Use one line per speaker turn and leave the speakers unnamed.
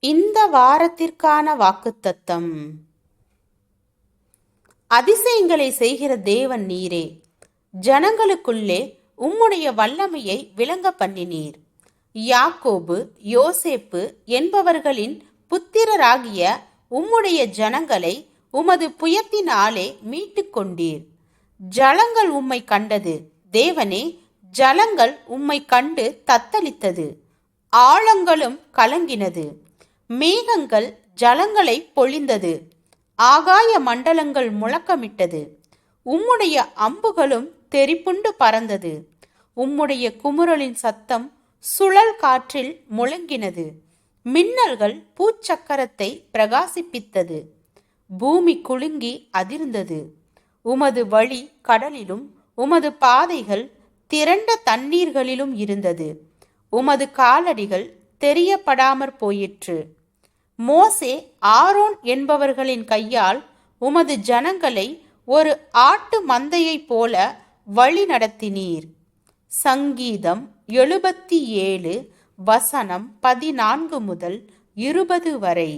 இந்த வாரத்திற்கான வாக்குத்தத்தம். அதிசயங்களை செய்கிற தேவன் நீரே, ஜனங்களுக்குள்ளே உம்முடைய வல்லமையை விளங்க பண்ணினீர். யாக்கோபு, யோசேப்பு என்பவர்களின் புத்திரராகிய உம்முடைய ஜனங்களை உமது புயத்தினாலே மீட்டுக் கொண்டீர். ஜலங்கள் உம்மை கண்டது, தேவனே, ஜலங்கள் உம்மை கண்டு தத்தளித்தது. ஆழங்களும் கலங்கினது, மேகங்கள் ஜலங்களை பொழிந்தது, ஆகாய மண்டலங்கள் முழக்கமிட்டது. உம்முடைய அம்புகளும் தெரிப்புண்டு பறந்தது. உம்முடைய குமுறலின் சத்தம் சுழல் காற்றில் முழங்கினது. மின்னல்கள் பூச்சக்கரத்தை பிரகாசிப்பித்தது. பூமி குலுங்கி அதிர்ந்தது. உமது வழி கடலிலும் உமது பாதைகள் திரண்ட தண்ணீர்களிலும் இருந்தது. உமது காலடிகள் தெரியப்படாமற் போயிற்று. மோசே, ஆரோன் என்பவர்களின் கையால் உமது ஜனங்களை ஒரு ஆட்டு மந்தையைப் போல வழி நடத்தினீர். சங்கீதம் 77 வசனம் 14 முதல் 20 வரை.